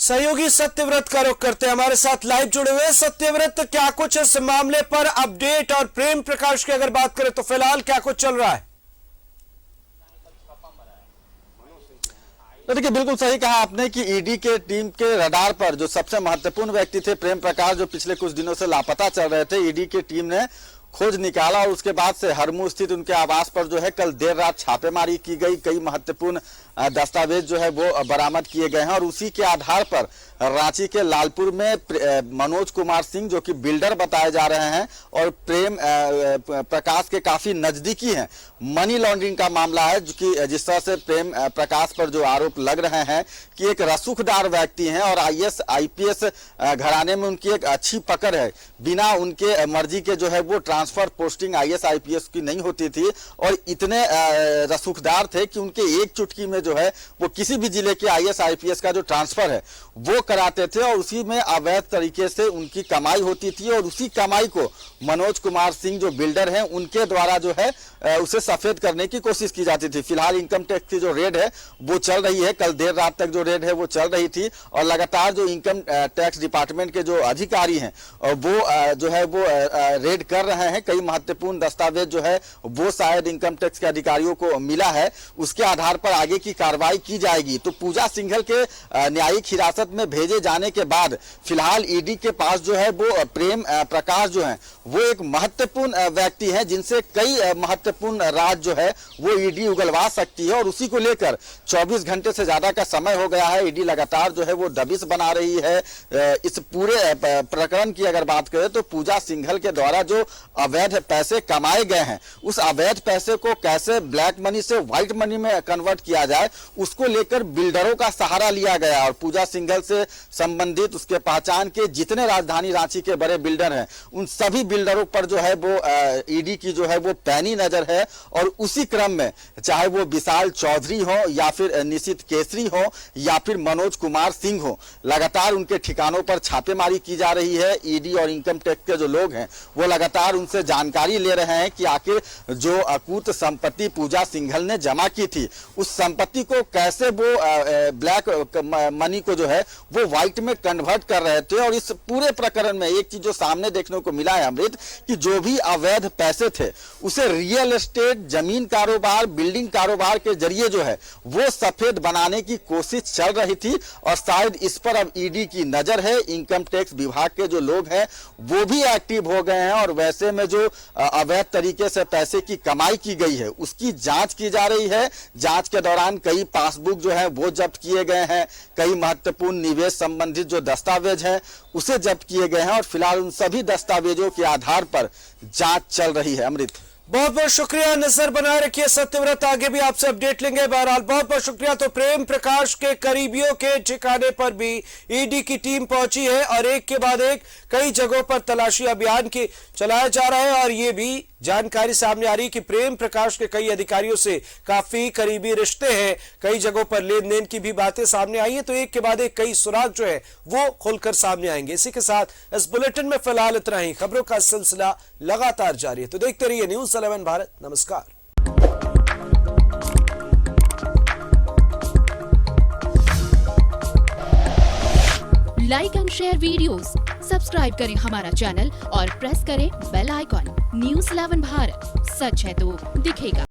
सहयोगी सत्यव्रत का रुख करते हैं, हमारे साथ लाइव जुड़े हुए। सत्यव्रत, क्या कुछ इस मामले पर अपडेट, और प्रेम प्रकाश की अगर बात करें तो फिलहाल क्या कुछ चल रहा है? तो देखिए, बिल्कुल सही कहा आपने कि ईडी के टीम के रडार पर जो सबसे महत्वपूर्ण व्यक्ति थे प्रेम प्रकाश, जो पिछले कुछ दिनों से लापता चल रहे थे, ईडी की टीम ने खोज निकाला और उसके बाद से हरमू स्थित उनके आवास पर जो है कल देर रात छापेमारी की गई। कई महत्वपूर्ण दस्तावेज जो है वो बरामद किए गए हैं और उसी के आधार पर रांची के लालपुर में मनोज कुमार सिंह, जो कि बिल्डर बताए जा रहे हैं और प्रेम प्रकाश के काफी नजदीकी हैं, मनी लॉन्ड्रिंग का मामला है, जो कि जिस तरह से प्रेम प्रकाश पर जो आरोप लग रहे हैं कि एक रसूखदार व्यक्ति हैं और आईएएस आईपीएस घराने में उनकी एक अच्छी पकड़ है। बिना उनके मर्जी के जो है वो ट्रांसफर पोस्टिंग आईएएस आईपीएस की नहीं होती थी और इतने रसूखदार थे कि उनके एक चुटकी में जो है वो किसी भी जिले के आईएएस आईपीएस का जो ट्रांसफर है वो कराते थे और उसी में अवैध तरीके से उनकी कमाई होती थी और उसी कमाई को मनोज कुमार सिंह जो बिल्डर हैं उनके द्वारा जो है उसे सफेद करने की कोशिश की जाती थी। फिलहाल इनकम टैक्स की जो रेड है वो चल रही है, कल देर रात तक जो रेड है वो चल रही थी और लगातार जो इनकम टैक्स डिपार्टमेंट के जो अधिकारी हैं वो जो है वो रेड कर रहे हैं। कई महत्वपूर्ण दस्तावेज जो है वो शायद इनकम टैक्स के अधिकारियों को मिला है, उसके आधार पर आगे की कार्रवाई की जाएगी। तो पूजा सिंघल के न्यायिक हिरासत में भेजे जाने के बाद फिलहाल ईडी के पास जो है वो प्रेम प्रकाश जो है वो एक महत्वपूर्ण व्यक्ति है, जिनसे कई महत्वपूर्ण राज जो है वो ईडी उगलवा सकती है और उसी को लेकर 24 घंटे से ज्यादा का समय हो गया है। ईडी लगातार जो है वो दबिश बना रही है। इस पूरे प्रकरण की अगर बात करें तो पूजा सिंघल के द्वारा जो अवैध पैसे कमाए गए हैं, उस अवैध पैसे को कैसे ब्लैक मनी से व्हाइट मनी में कन्वर्ट किया जाए, उसको लेकर बिल्डरों का सहारा लिया गया और पूजा सिंघल से संबंधित उसके पहचान के जितने राजधानी रांची के बड़े बिल्डर हैं उन सभी बिल्डरों पर जो है वो ईडी की जो है वो पैनी नजर है। और उसी क्रम में चाहे वो विशाल चौधरी हो या फिर निशित केसरी हो या फिर मनोज कुमार सिंह हो, लगातार उनके ठिकानों पर छापेमारी की जा रही है। ईडी और इनकम टैक्स के जो लोग हैं वो लगातार उनसे जानकारी ले रहे हैं कि आखिर जो अकूत संपत्ति पूजा सिंघल ने जमा की थी उस संपत्ति को कैसे वो ब्लैक मनी को जो है वो व्हाइट में कन्वर्ट कर रहे थे। और इस पूरे प्रकरण में एक चीज जो सामने देखने को मिला है अमृत, कि जो भी अवैध पैसे थे उसे रियल एस्टेट, जमीन कारोबार, बिल्डिंग कारोबार के जरिए जो है वो सफेद बनाने की कोशिश चल रही थी और शायद इस पर अब ईडी की नजर है। इनकम टैक्स विभाग के जो लोग हैं वो भी एक्टिव हो गए हैं और वैसे में जो अवैध तरीके से पैसे की कमाई की गई है उसकी जांच की जा रही है। जांच के दौरान कई पासबुक जो है वो जब्त किए गए हैं, कई महत्वपूर्ण निवेश संबंधित जो दस्तावेज हैं उसे जब्त किए गए हैं और फिलहाल उन सभी दस्तावेजों के आधार पर जांच चल रही है। अमृत, बहुत बहुत शुक्रिया, नजर बनाए रखिए सत्यव्रत, आगे भी आपसे अपडेट लेंगे। बहरहाल बहुत बहुत शुक्रिया। तो प्रेम प्रकाश के करीबियों के ठिकाने पर भी ईडी की टीम पहुंची है और एक के बाद एक कई जगहों पर तलाशी अभियान की चलाया जा रहा है और ये भी जानकारी सामने आ रही कि प्रेम प्रकाश के कई अधिकारियों से काफी करीबी रिश्ते हैं, कई जगहों पर लेन देन की भी बातें सामने आई है। तो एक के बाद एक कई सुराग जो है वो खुलकर सामने आएंगे। इसी के साथ इस बुलेटिन में फिलहाल इतना ही। खबरों का सिलसिला लगातार जारी है, तो देखते रहिए न्यूज़ 11 भारत। नमस्कार। Like and share videos, subscribe करें हमारा चैनल और प्रेस करें बेल आइकॉन। न्यूज़ 11 भारत, सच है तो दिखेगा।